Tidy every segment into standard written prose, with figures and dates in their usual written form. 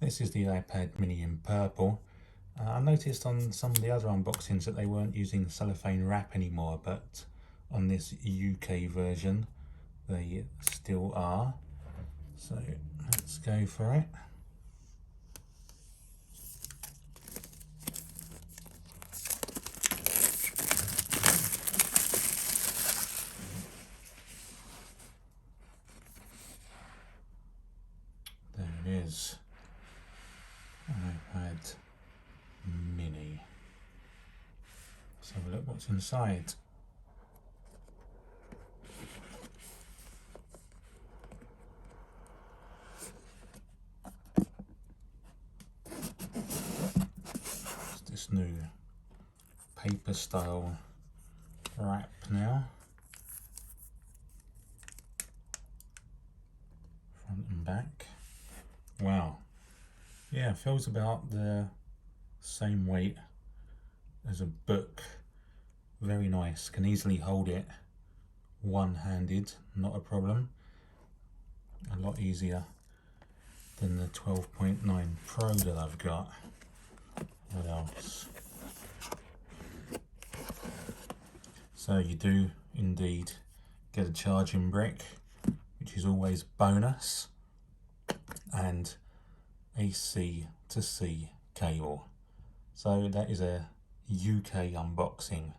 This is the iPad mini in purple. I noticed on some of the other unboxings that they weren't using cellophane wrap anymore, but on this UK version they still are. So let's go for it. There it is. iPad mini. Let's have a look what's inside. It's this new paper style wrap now. Front and back. Wow. Yeah, feels about the same weight as a book. Very nice. Can easily hold it one-handed, not a problem. A lot easier than the 12.9 Pro that I've got. What else? So you do indeed get a charging brick, which is always bonus, and a C to C cable. So that is a UK unboxing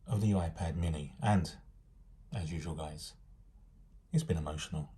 of the iPad mini, and as usual guys, it's been emotional.